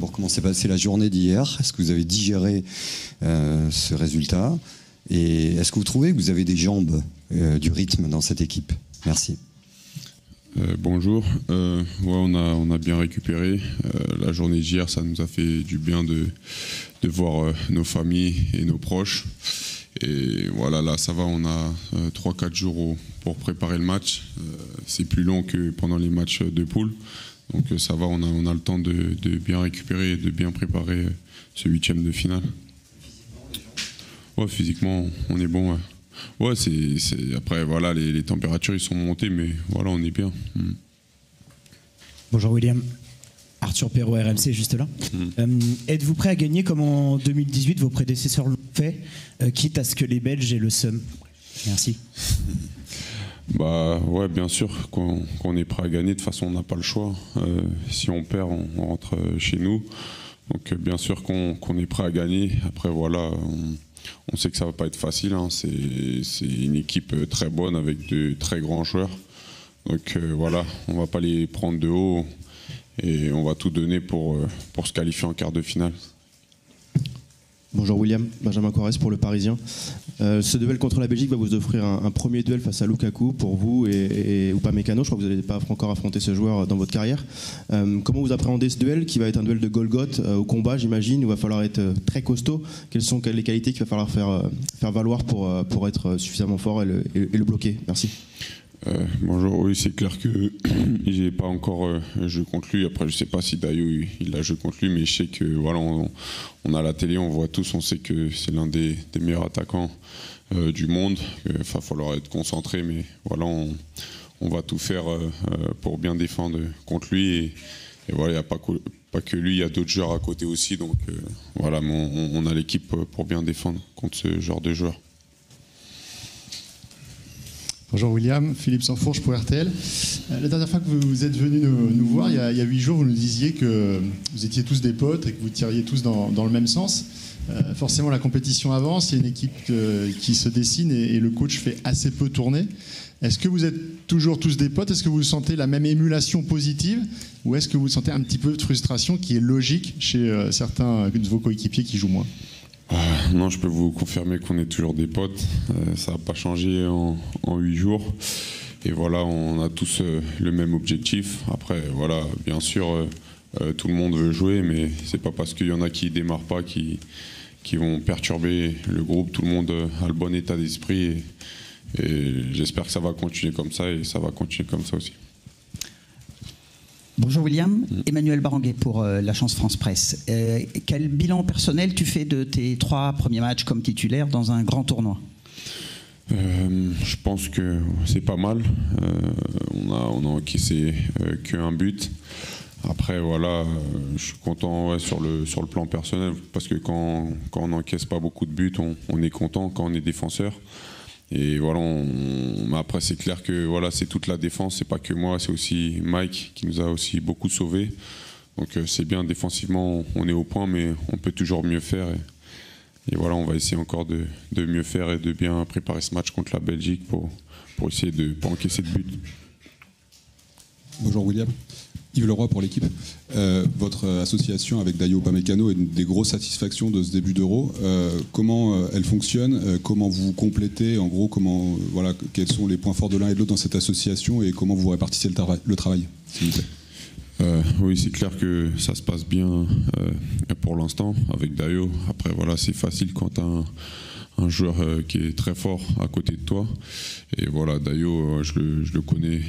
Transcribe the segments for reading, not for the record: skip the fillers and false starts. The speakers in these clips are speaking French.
d'abord comment s'est passée la journée d'hier. Est-ce que vous avez digéré ce résultat? Et est-ce que vous trouvez que vous avez des jambes, du rythme dans cette équipe? Merci. Bonjour. On a bien récupéré. La journée d'hier, ça nous a fait du bien de voir nos familles et nos proches. Et voilà, là, ça va, on a 3-4 jours pour préparer le match. C'est plus long que pendant les matchs de poule. Donc ça va, on a le temps de bien récupérer et de bien préparer ce 8e de finale. Ouais, physiquement, on est bon. Ouais, après, voilà, les températures, ils sont montées, mais voilà, on est bien. Bonjour William. Arthur Perrault, RMC, juste là. Êtes-vous prêt à gagner comme en 2018 vos prédécesseurs l'ont fait, quitte à ce que les Belges aient le seum? Merci. Bah ouais, bien sûr qu'on est prêt à gagner. De toute façon, on n'a pas le choix. Si on perd, on rentre chez nous. Donc bien sûr qu'on est prêt à gagner. Après voilà, on sait que ça va pas être facile. Hein. C'est une équipe très bonne avec de très grands joueurs. Donc voilà, on va pas les prendre de haut et on va tout donner pour se qualifier en quart de finale. Bonjour William, Benjamin Corrès pour Le Parisien. Ce duel contre la Belgique va vous offrir un premier duel face à Lukaku pour vous et Upamecano. Je crois que vous n'avez pas encore affronté ce joueur dans votre carrière. Comment vous appréhendez ce duel qui va être un duel de Golgoth au combat, j'imagine, où il va falloir être très costaud? Quelles sont les qualités qu'il va falloir faire valoir pour être suffisamment fort et le bloquer? Merci. Bonjour, oui, c'est clair que j'ai pas encore joué contre lui. Après, je sais pas si Dayo il a joué contre lui, mais je sais que voilà, on a la télé, on voit tous, on sait que c'est l'un des meilleurs attaquants du monde. Il va falloir être concentré, mais voilà, on va tout faire pour bien défendre contre lui. Et voilà, il n'y a pas que lui, il y a d'autres joueurs à côté aussi. Donc voilà, on a l'équipe pour bien défendre contre ce genre de joueurs. Bonjour William, Philippe Sansfourche pour RTL. La dernière fois que vous êtes venu nous voir, il y a 8 jours, vous nous disiez que vous étiez tous des potes et que vous tiriez tous dans le même sens. Forcément, la compétition avance, il y a une équipe qui se dessine et le coach fait assez peu tourner. Est-ce que vous êtes toujours tous des potes? Est-ce que vous sentez la même émulation positive? Ou est-ce que vous sentez un petit peu de frustration qui est logique chez certains de vos coéquipiers qui jouent moins? Non, je peux vous confirmer qu'on est toujours des potes. Ça n'a pas changé en 8 jours. Et voilà, on a tous le même objectif. Après, voilà, bien sûr, tout le monde veut jouer, mais c'est pas parce qu'il y en a qui démarrent pas qui vont perturber le groupe. Tout le monde a le bon état d'esprit. Et j'espère que ça va continuer comme ça et ça va continuer comme ça aussi. Bonjour William, Emmanuel Baranguet pour la Chance France Presse. Quel bilan personnel tu fais de tes 3 premiers matchs comme titulaire dans un grand tournoi? Je pense que c'est pas mal. On a encaissé qu'un but. Après voilà, je suis content sur le plan personnel parce que quand on n'encaisse pas beaucoup de buts, on est content quand on est défenseur. Et voilà, après c'est clair que voilà, c'est toute la défense, c'est pas que moi, c'est aussi Mike qui nous a aussi beaucoup sauvés. Donc c'est bien, défensivement on est au point, mais on peut toujours mieux faire. Et voilà, on va essayer encore de mieux faire et de bien préparer ce match contre la Belgique pour essayer de ne pas encaisser de but. Bonjour William. Yves Leroy pour l'équipe. Votre association avec Dayo Upamecano est une des grosses satisfactions de ce début d'Euro. Comment elle fonctionne? Comment vous complétez? En gros, voilà, quels sont les points forts de l'un et de l'autre dans cette association et comment vous répartissez le travail, s'il vous plaît? Oui, c'est clair que ça se passe bien pour l'instant avec Dayo. Après, voilà, c'est facile quand tu as un joueur qui est très fort à côté de toi. Et voilà, Dayo, je le connais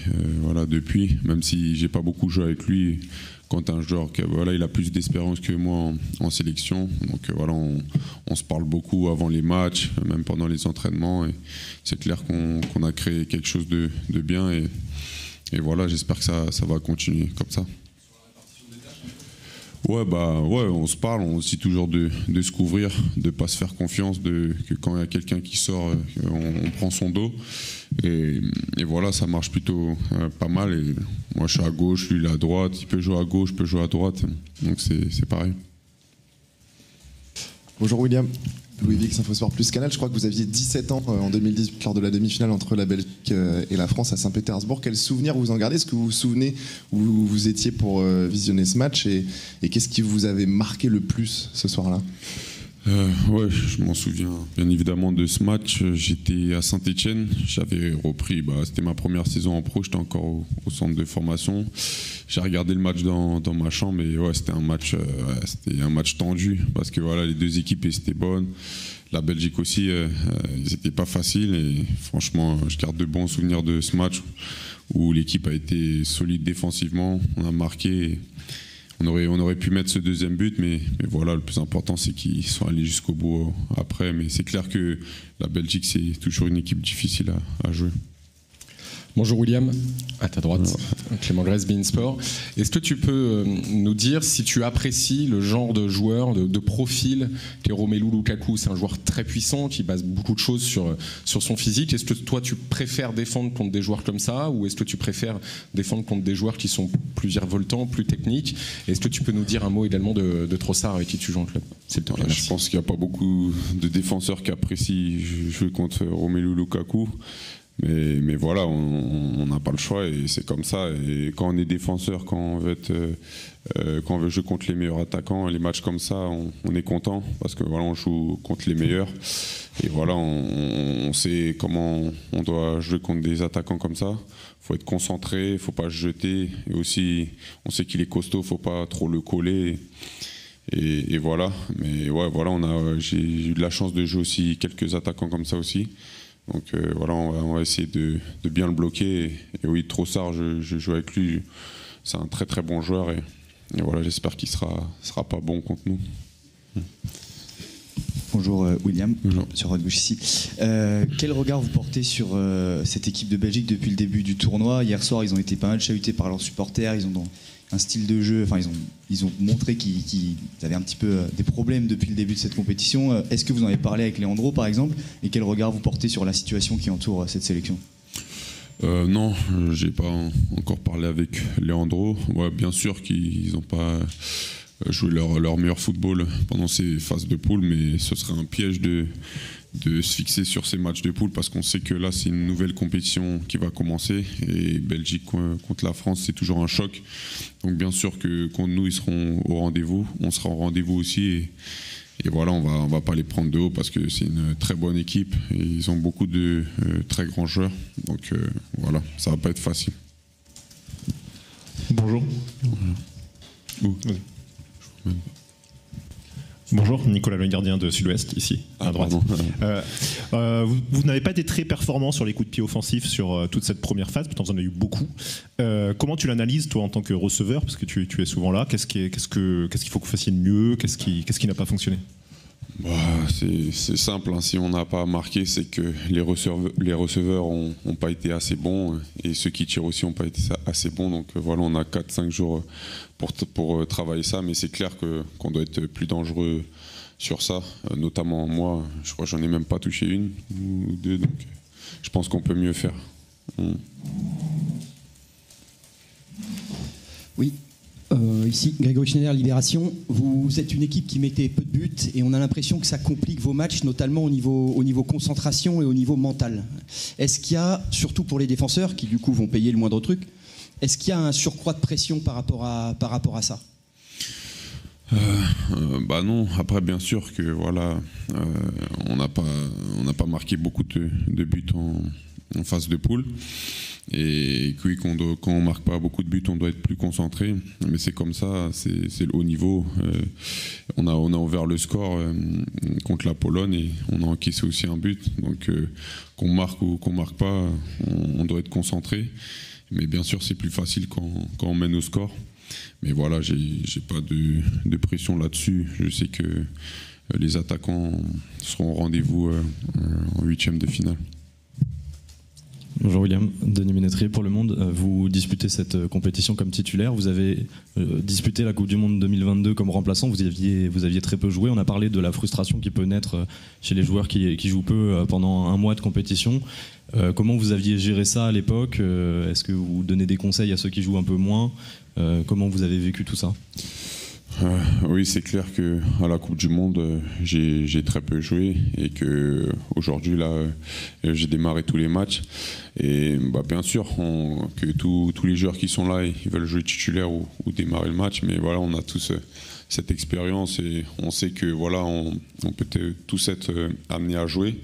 voilà, depuis, même si j'ai pas beaucoup joué avec lui. Quand un joueur qui voilà, il a plus d'expérience que moi en sélection, donc voilà, on se parle beaucoup avant les matchs, même pendant les entraînements. Et c'est clair qu'on a créé quelque chose de bien. Et voilà, j'espère que ça va continuer comme ça. Ouais, on se parle, on essaie toujours de se couvrir, de ne pas se faire confiance, que quand il y a quelqu'un qui sort, on prend son dos. Et voilà, ça marche plutôt pas mal. Et moi, je suis à gauche, lui, il est à droite. Il peut jouer à gauche, je peux jouer à droite. Donc, c'est pareil. Bonjour William. Louis Vix, Infosport Plus Canal. Je crois que vous aviez 17 ans en 2018 lors de la demi-finale entre la Belgique et la France à Saint-Pétersbourg. Quels souvenirs vous en gardez? Est-ce que vous vous souvenez où vous étiez pour visionner ce match et qu'est-ce qui vous avait marqué le plus ce soir-là? Ouais, je m'en souviens bien évidemment de ce match. J'étais à Saint-Etienne, j'avais repris, c'était ma première saison en pro, j'étais encore au centre de formation. J'ai regardé le match dans ma chambre et ouais, c'était un match tendu parce que voilà, les deux équipes étaient bonnes. La Belgique aussi, ils n'étaient pas faciles et franchement, je garde de bons souvenirs de ce match où l'équipe a été solide défensivement, on a marqué. On aurait pu mettre ce deuxième but, mais voilà, le plus important, c'est qu'ils sont allés jusqu'au bout après. Mais c'est clair que la Belgique, c'est toujours une équipe difficile à jouer. Bonjour William, à ta droite, Clément Grèce, beIN Sport. Est-ce que tu peux nous dire si tu apprécies le genre de joueur, de profil qu'est Romelu Lukaku? C'est un joueur très puissant qui base beaucoup de choses sur son physique. Est-ce que toi tu préfères défendre contre des joueurs comme ça ou est-ce que tu préfères défendre contre des joueurs qui sont plus virevoltants, plus techniques? Est-ce que tu peux nous dire un mot également de Trossard avec qui tu joues en club? Je pense qu'il n'y a pas beaucoup de défenseurs qui apprécient jouer contre Romelu Lukaku. Mais voilà, on n'a pas le choix et c'est comme ça. Et quand on est défenseur, quand on veut jouer contre les meilleurs attaquants, les matchs comme ça, on est content parce que voilà, on joue contre les meilleurs. Et voilà, on sait comment on doit jouer contre des attaquants comme ça. Il faut être concentré, il ne faut pas se jeter. Et aussi, on sait qu'il est costaud, il ne faut pas trop le coller. Et voilà. Mais ouais, voilà, j'ai eu de la chance de jouer aussi quelques attaquants comme ça aussi. Donc voilà, on va essayer de bien le bloquer. Et oui, Trossard, je joue avec lui. C'est un très très bon joueur. Et voilà, j'espère qu'il sera pas bon contre nous. Bonjour William, Bonjour. sur Rod Bush ici. Quel regard vous portez sur cette équipe de Belgique depuis le début du tournoi? Hier soir, ils ont été pas mal chahutés par leurs supporters. Ils ont un style de jeu, enfin ils ont montré qu'ils avaient un petit peu des problèmes depuis le début de cette compétition. Est-ce que vous en avez parlé avec Leandro par exemple? Et quel regard vous portez sur la situation qui entoure cette sélection? Non, j'ai pas encore parlé avec Leandro. Ouais, bien sûr qu'ils n'ont pas joué leur meilleur football pendant ces phases de poule, mais ce serait un piège de se fixer sur ces matchs de poule parce qu'on sait que là c'est une nouvelle compétition qui va commencer et Belgique contre la France c'est toujours un choc, donc bien sûr que contre nous ils seront au rendez-vous, on sera au rendez-vous aussi et voilà, on va pas les prendre de haut parce que c'est une très bonne équipe et ils ont beaucoup de très grands joueurs, donc voilà, ça va pas être facile. Bonjour. Bonjour, Nicolas Le Gardien de Sud-Ouest, ici, à droite. Vous n'avez pas été très performant sur les coups de pied offensifs sur toute cette première phase, pourtant vous en avez eu beaucoup. Comment tu l'analyses, toi, en tant que receveur, parce que tu es souvent là? Qu'est-ce qu'il faut que vous fassiez de mieux? Qu'est-ce qui n'a pas fonctionné? C'est simple, hein. Si on n'a pas marqué, c'est que les receveurs n'ont pas été assez bons et ceux qui tirent aussi n'ont pas été assez bons. Donc voilà, on a 4-5 jours pour travailler ça, mais c'est clair qu'on doit être plus dangereux sur ça. Notamment moi, je crois que j'en ai même pas touché une ou deux, donc je pense qu'on peut mieux faire. Oui. Ici, Grégory Schneider, Libération. Vous êtes une équipe qui mettait peu de buts et on a l'impression que ça complique vos matchs, notamment au niveau concentration et au niveau mental. Est-ce qu'il y a, surtout pour les défenseurs, qui du coup vont payer le moindre truc, est-ce qu'il y a un surcroît de pression par rapport à ça? Non. Après, bien sûr que voilà, on n'a pas marqué beaucoup de buts en phase de poule. Et oui, quand on ne marque pas beaucoup de buts, on doit être plus concentré. Mais c'est comme ça, c'est le haut niveau. On a ouvert le score contre la Pologne et on a encaissé aussi un but. Donc qu'on marque ou qu'on ne marque pas, on doit être concentré. Mais bien sûr, c'est plus facile quand on mène au score. Mais voilà, j'ai pas de pression là-dessus. Je sais que les attaquants seront au rendez-vous en 8e de finale. Bonjour William, Denis Ménétrier pour Le Monde. Vous disputez cette compétition comme titulaire. Vous avez disputé la Coupe du Monde 2022 comme remplaçant. Vous aviez très peu joué. On a parlé de la frustration qui peut naître chez les joueurs qui jouent peu pendant un mois de compétition. Comment vous aviez géré ça à l'époque? Est-ce que vous donnez des conseils à ceux qui jouent un peu moins? Comment vous avez vécu tout ça? Oui, c'est clair que à la Coupe du Monde, j'ai très peu joué et que aujourd'hui là, j'ai démarré tous les matchs. Et bien sûr que tous les joueurs qui sont là, ils veulent jouer titulaire ou démarrer le match, mais voilà, on a tous cette expérience et on sait que voilà, on peut tous être amenés à jouer.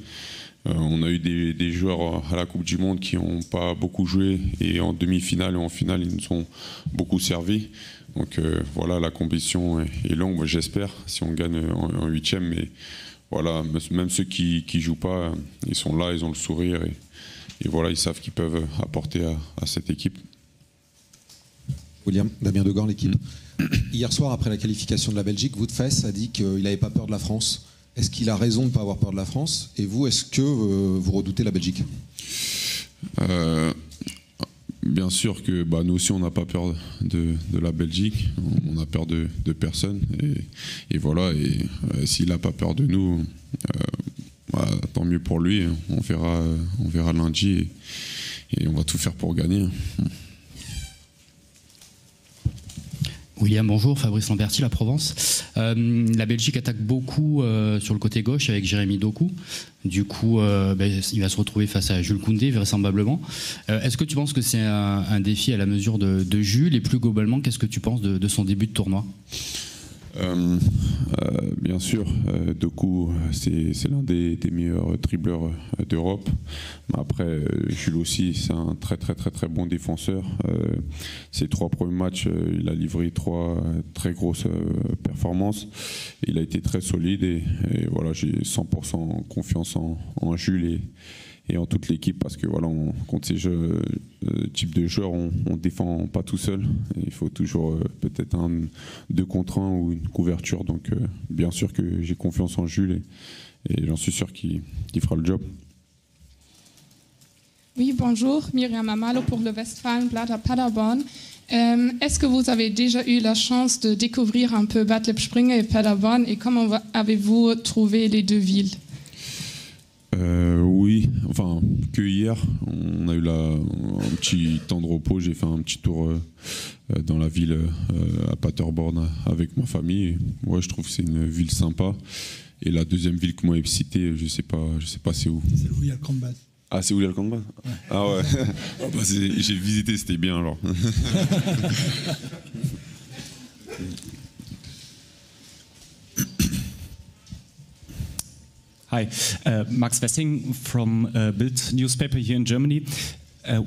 On a eu des joueurs à la Coupe du Monde qui n'ont pas beaucoup joué et en demi-finale et en finale, ils nous ont beaucoup servi. Donc voilà, la compétition est longue, moi, j'espère, si on gagne en 8e. Mais voilà, même ceux qui ne jouent pas, ils sont là, ils ont le sourire et voilà, ils savent qu'ils peuvent apporter à cette équipe. William, Damien Degand, l'équipe. Hier soir, après la qualification de la Belgique, Woutfes a dit qu'il n'avait pas peur de la France. Est-ce qu'il a raison de ne pas avoir peur de la France? Et vous, est-ce que vous redoutez la Belgique? Bien sûr que nous aussi on n'a pas peur de la Belgique, on a peur de personne et voilà, et s'il n'a pas peur de nous, tant mieux pour lui, on verra lundi et on va tout faire pour gagner. William, bonjour, Fabrice Lamberti, La Provence. La Belgique attaque beaucoup sur le côté gauche avec Jérémy Doku. Du coup, il va se retrouver face à Jules Koundé, vraisemblablement. Est-ce que tu penses que c'est un défi à la mesure de Jules? Et plus globalement, qu'est-ce que tu penses de son début de tournoi? Bien sûr, Doku, c'est l'un des meilleurs dribbleurs d'Europe. Mais après, Jules aussi, c'est un très bon défenseur. Ses 3 premiers matchs, il a livré 3 très grosses performances. Il a été très solide et voilà, j'ai 100% confiance en Jules et en toute l'équipe parce que voilà, contre ces types de joueurs, on défend pas tout seul. Il faut toujours peut-être 2 contre 1 ou une couverture. Donc bien sûr que j'ai confiance en Jules et j'en suis sûr qu'il fera le job. Oui, bonjour, Myriam Amalo pour le Westfalenblatt Paderborn. Est-ce que vous avez déjà eu la chance de découvrir un peu Bad Lippspringe et Paderborn et comment avez-vous trouvé les 2 villes? Oui, enfin que hier, on a eu un petit temps de repos, j'ai fait un petit tour dans la ville à Paderborn avec ma famille. Ouais, je trouve que c'est une ville sympa. Et la deuxième ville que moi j'ai citée, je sais pas c'est où. C'est où il y a le camp de base. Ah, c'est où il y a le camp de base? Ouais. Ah ouais. J'ai visité, c'était bien alors. Hi, Max Wessing from Bild newspaper here in Germany.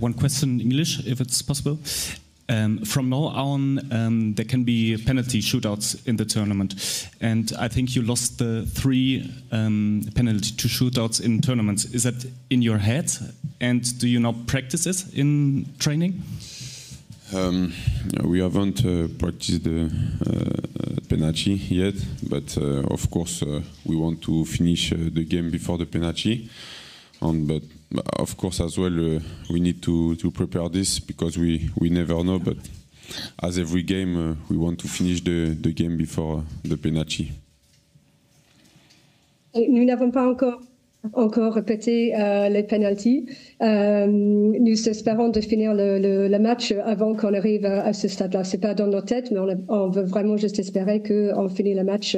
One question in English, if it's possible. From now on, there can be penalty shootouts in the tournament, and I think you lost the 3 penalty to shootouts in tournaments. Is that in your head, and do you now practice it in training? We haven't practiced the penalty yet, but of course we want to finish the game before the penalty. But of course as well we need to prepare this because we never know. But as every game we want to finish the game before the penalty. Nous n'avons pas encore répété les penalties. Nous espérons de finir le match avant qu'on arrive à ce stade-là. C'est pas dans nos têtes, mais on veut vraiment juste espérer qu'on finit le match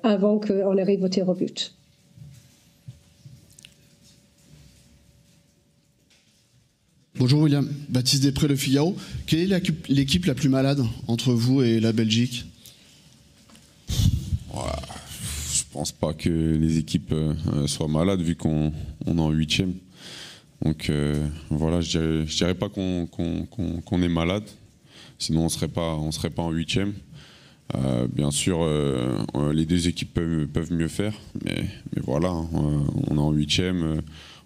avant qu'on arrive au tir au but. Bonjour William, Baptiste Després, Le Figaro. Quelle est l'équipe la plus malade entre vous et la Belgique? Je pense pas que les équipes soient malades vu qu'on est en 8e. Donc voilà, je dirais pas qu'on est malade, sinon on serait pas en 8e. Bien sûr, les 2 équipes peuvent mieux faire, mais voilà, on est en 8e.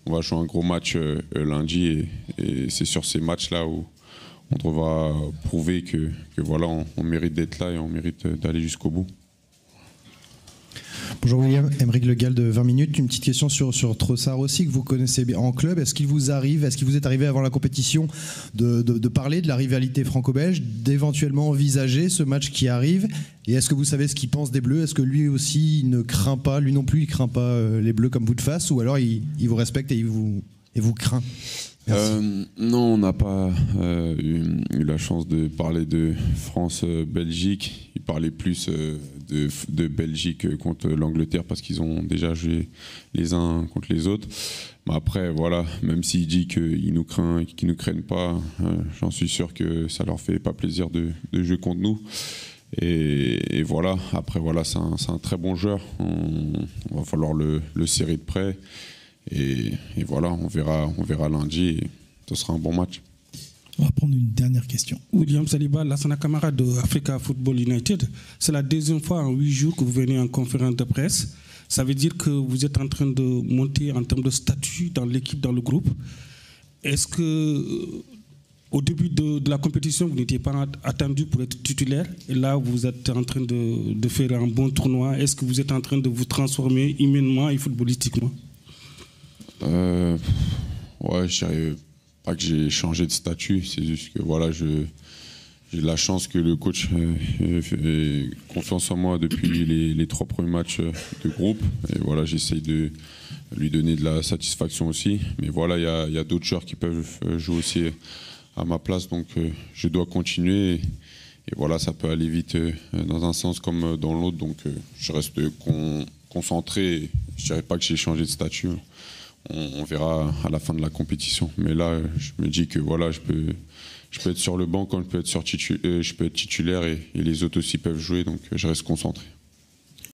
On va jouer un gros match lundi et c'est sur ces matchs-là où on devra prouver que voilà, on mérite d'être là et on mérite d'aller jusqu'au bout. Bonjour William, Aymeric Le Gall de 20 minutes. Une petite question sur Trossard aussi, que vous connaissez bien en club. Est-ce qu'il vous est arrivé avant la compétition de parler de la rivalité franco-belge, d'éventuellement envisager ce match qui arrive? Et est-ce que vous savez ce qu'il pense des Bleus? Est-ce que lui aussi, il ne craint pas, lui non plus, il craint pas les Bleus comme bout de face? Ou alors il vous respecte et et vous craint? Non, on n'a pas eu la chance de parler de France-Belgique. Il parlait plus de Belgique contre l'Angleterre parce qu'ils ont déjà joué les uns contre les autres. Mais après, voilà, même s'il dit qu'ils nous craignent pas, j'en suis sûr que ça leur fait pas plaisir de jouer contre nous. Et voilà, après, voilà, c'est un très bon joueur. On va falloir le serrer de près. Et voilà, on verra lundi et ce sera un bon match. On va prendre une dernière question. William Saliba, Lassana Camara de Africa Football United. C'est la deuxième fois en 8 jours que vous venez en conférence de presse. Ça veut dire que vous êtes en train de monter en termes de statut dans l'équipe, dans le groupe. Est-ce que au début de la compétition, vous n'étiez pas attendu pour être titulaire et là, vous êtes en train de faire un bon tournoi. Est-ce que vous êtes en train de vous transformer humainement et footballistiquement? Ouais, je dirais pas que j'ai changé de statut, c'est juste que voilà, j'ai la chance que le coach ait confiance en moi depuis les 3 premiers matchs de groupe. Et voilà, j'essaye de lui donner de la satisfaction aussi. Mais voilà, il y a d'autres joueurs qui peuvent jouer aussi à ma place, donc je dois continuer. Et voilà, ça peut aller vite dans un sens comme dans l'autre, donc je reste concentré. Je dirais pas que j'ai changé de statut. On verra à la fin de la compétition. Mais là, je me dis que voilà, je peux être sur le banc quand je peux être titulaire et les autres aussi peuvent jouer, donc je reste concentré.